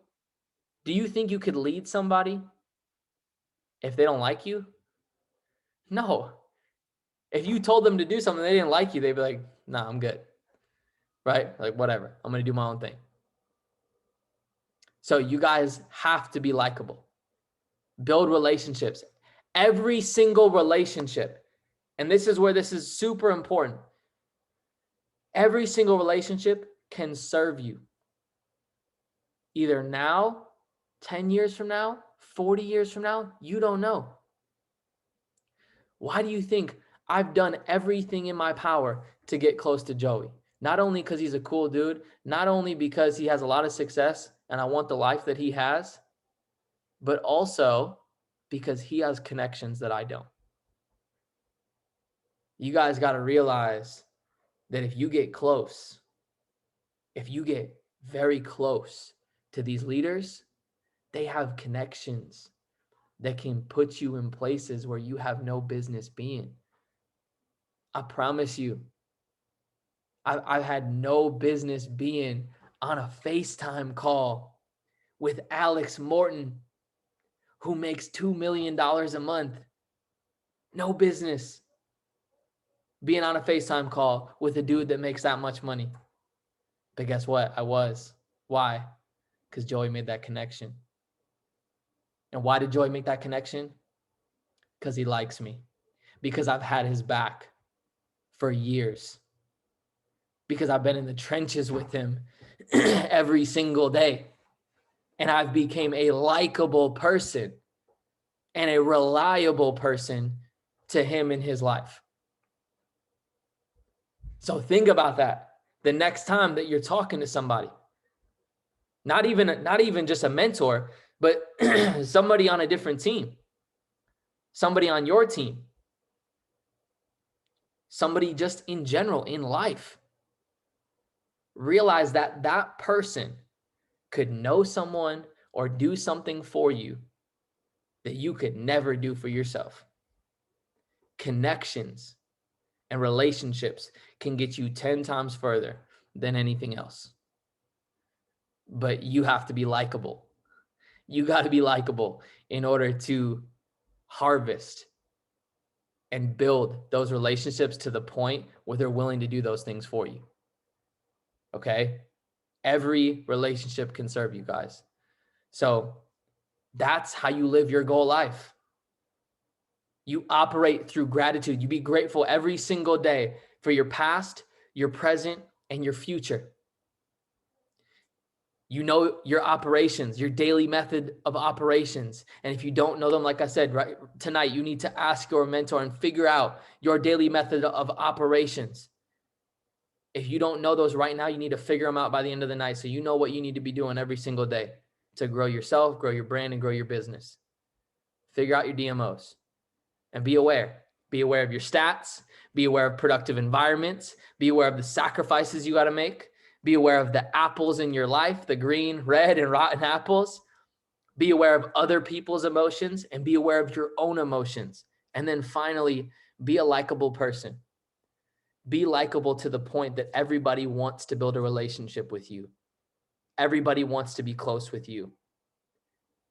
Do you think you could lead somebody if they don't like you? No. If you told them to do something, they didn't like you, they'd be like, nah, I'm good. Right? Like, whatever. I'm going to do my own thing. So you guys have to be likable. Build relationships. Every single relationship. And this is where this is super important. Every single relationship can serve you. Either now, 10 years from now, 40 years from now, you don't know. Why do you think I've done everything in my power to get close to Joey? Not only because he's a cool dude, not only because he has a lot of success and I want the life that he has, but also because he has connections that I don't. You guys got to realize that if you get close, if you get very close to these leaders, they have connections that can put you in places where you have no business being. I promise you, I've had no business being on a FaceTime call with Alex Morton, who makes $2 million a month. No business being on a FaceTime call with a dude that makes that much money. But guess what? I was. Why? Because Joey made that connection. And why did Joey make that connection? Because he likes me. Because I've had his back for years. Because I've been in the trenches with him every single day. And I've become a likable person and a reliable person to him in his life. So think about that the next time that you're talking to somebody. Not even just a mentor, but somebody on a different team. Somebody on your team. Somebody just in general in life. Realize that that person could know someone or do something for you that you could never do for yourself. Connections and relationships can get you 10 times further than anything else. But you have to be likable. You got to be likable in order to harvest and build those relationships to the point where they're willing to do those things for you. Okay? Every relationship can serve you guys. So that's how you live your goal life. You operate through gratitude. You be grateful every single day for your past, your present, and your future. You know your operations, your daily method of operations. And if you don't know them, like I said, right tonight, you need to ask your mentor and figure out your daily method of operations. If you don't know those right now, you need to figure them out by the end of the night so you know what you need to be doing every single day to grow yourself, grow your brand, and grow your business. Figure out your DMOs and be aware. Be aware of your stats. Be aware of productive environments. Be aware of the sacrifices you got to make. Be aware of the apples in your life, the green, red, and rotten apples. Be aware of other people's emotions and be aware of your own emotions. And then finally, be a likable person. Be likable to the point that everybody wants to build a relationship with you. Everybody wants to be close with you.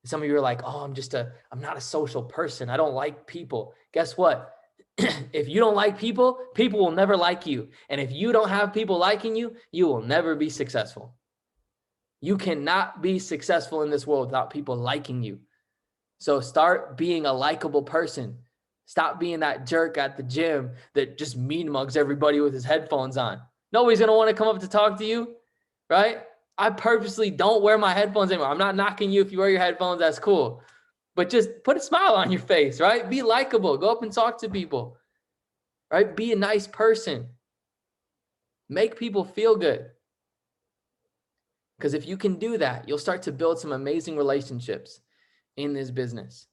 Some of you are like, oh, I'm not a social person. I don't like people. Guess what? If you don't like people, people will never like you. And if you don't have people liking you, you will never be successful. You cannot be successful in this world without people liking you. So start being a likable person. Stop being that jerk at the gym that just mean mugs everybody with his headphones on. Nobody's going to want to come up to talk to you, right? I purposely don't wear my headphones anymore. I'm not knocking you if you wear your headphones. That's cool. But just put a smile on your face, right? Be likable. Go up and talk to people. right? Be a nice person. Make people feel good. Because if you can do that, you'll start to build some amazing relationships in this business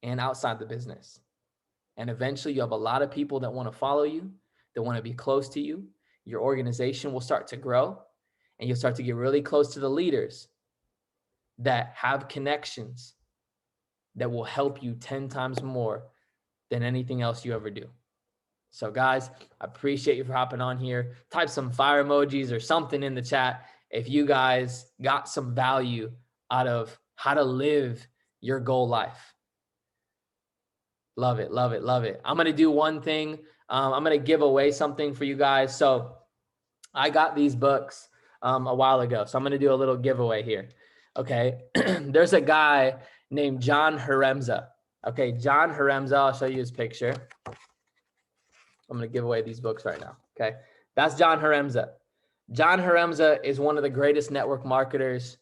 and outside the business. And eventually you have a lot of people that want to follow you, that want to be close to you. Your organization will start to grow, and you'll start to get really close to the leaders that have connections that will help you 10 times more than anything else you ever do. So guys, I appreciate you for hopping on here. Type some fire emojis or something in the chat if you guys got some value out of how to live your goal life. Love it, love it, love it. I'm going to do one thing. I'm going to give away something for you guys. So I got these books a while ago. So I'm going to do a little giveaway here. Okay. There's a guy named John Haremza. Okay. John Haremza. I'll show you his picture. I'm going to give away these books right now. Okay. That's John Haremza. John Haremza is one of the greatest network marketers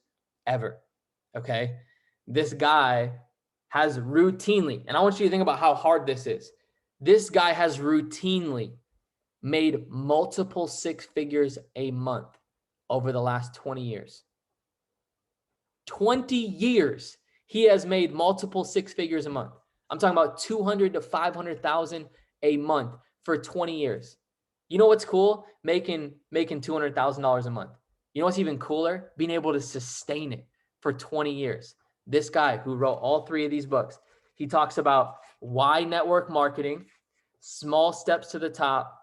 ever. Okay. This guy has routinely, and I want you to think about how hard this is. This guy has routinely made multiple six figures a month over the last 20 years. 20 years he has made multiple six figures a month. I'm talking about 200 to 500,000 a month for 20 years. You know what's cool? Making $200,000 a month. You know what's even cooler? Being able to sustain it for 20 years. This guy who wrote all three of these books, he talks about why network marketing, small steps to the top,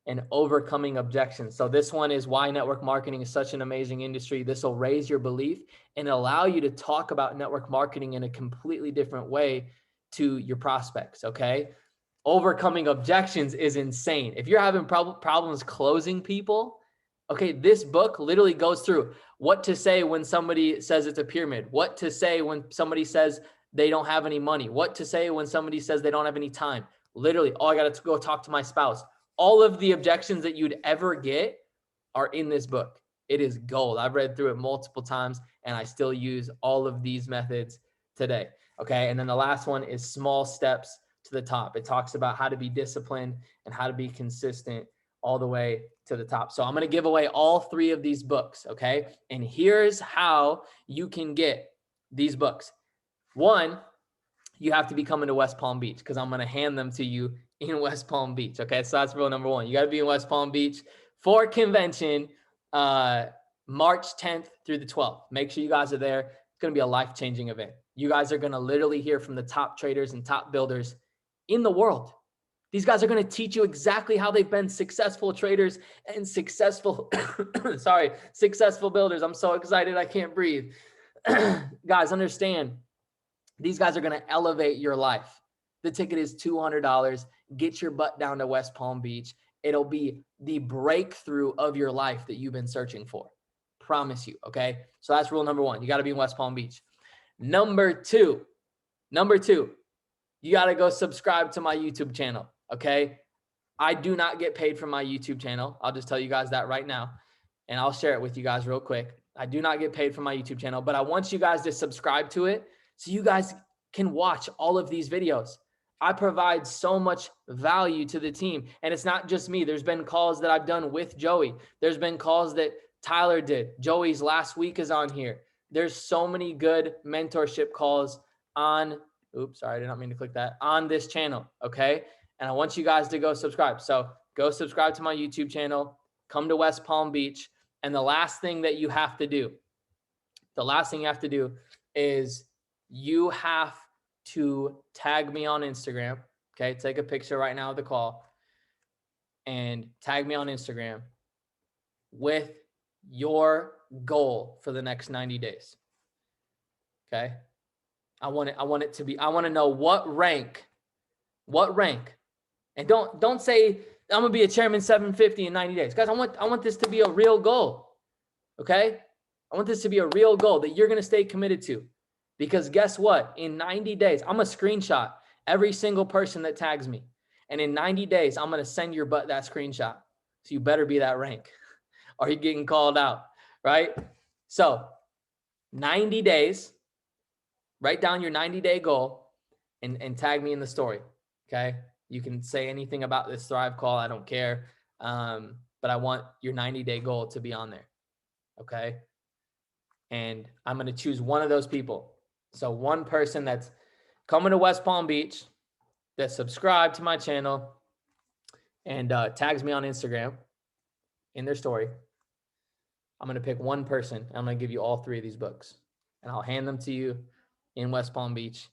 and overcoming objections. So this one is why network marketing is such an amazing industry. This will raise your belief and allow you to talk about network marketing in a completely different way to your prospects, okay? Overcoming objections is insane. If you're having problems closing people, okay, this book literally goes through what to say when somebody says it's a pyramid, what to say when somebody says they don't have any money, what to say when somebody says they don't have any time. Literally, oh, I got to go talk to my spouse. All of the objections that you'd ever get are in this book. It is gold. I've read through it multiple times, and I still use all of these methods today. Okay. And then the last one is small steps to the top. It talks about how to be disciplined and how to be consistent all the way to the top. So I'm going to give away all three of these books. Okay. And here's how you can get these books. One, you have to be coming to West Palm Beach because I'm going to hand them to you in West Palm Beach. Okay. So that's rule number one. You got to be in West Palm Beach for convention, March 10th through the 12th. Make sure you guys are there. It's going to be a life-changing event. You guys are going to literally hear from the top traders and top builders in the world. These guys are going to teach you exactly how they've been successful traders and successful, successful builders. I'm so excited. I can't breathe. Guys, understand. These guys are going to elevate your life. The ticket is $200. Get your butt down to West Palm Beach. It'll be the breakthrough of your life that you've been searching for. Promise you. Okay. So that's rule number one. You got to be in West Palm Beach. Number two, you got to go subscribe to my YouTube channel. Okay. I do not get paid from my YouTube channel. I'll just tell you guys that right now. And I'll share it with you guys real quick. I do not get paid from my YouTube channel, but I want you guys to subscribe to it so you guys can watch all of these videos. I provide so much value to the team. And it's not just me. There's been calls that I've done with Joey. There's been calls that Tyler did. Joey's last week is on here. There's so many good mentorship calls on, oops, sorry, I did not mean to click that, on this channel, okay? And I want you guys to go subscribe. So go subscribe to my YouTube channel, come to West Palm Beach. And the last thing you have to do is you have to tag me on Instagram. Okay. Take a picture right now of the call and tag me on Instagram with your goal for the next 90 days. Okay. I want to know what rank, and don't say I'm going to be a chairman 750 in 90 days. Guys, I want this to be a real goal. Okay. I want this to be a real goal that you're going to stay committed to. Because guess what? In 90 days, I'm going to screenshot every single person that tags me. And in 90 days, I'm going to send your butt that screenshot. So you better be that rank or you're getting called out, right? So 90 days, write down your 90-day goal and tag me in the story, okay? You can say anything about this Thrive call. I don't care. But I want your 90-day goal to be on there. Okay. And I'm going to choose one of those people. So one person that's coming to West Palm Beach, that subscribed to my channel and tags me on Instagram in their story. I'm going to pick one person. I'm going to give you all 3 of these books and I'll hand them to you in West Palm Beach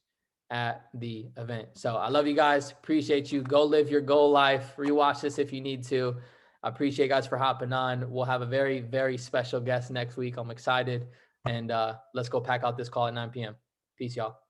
at the event. So I love you guys. Appreciate you. Go live your goal life. Rewatch this if you need to. I appreciate you guys for hopping on. We'll have a very, very special guest next week. I'm excited. And let's go pack out this call at 9 p.m. Peace, y'all.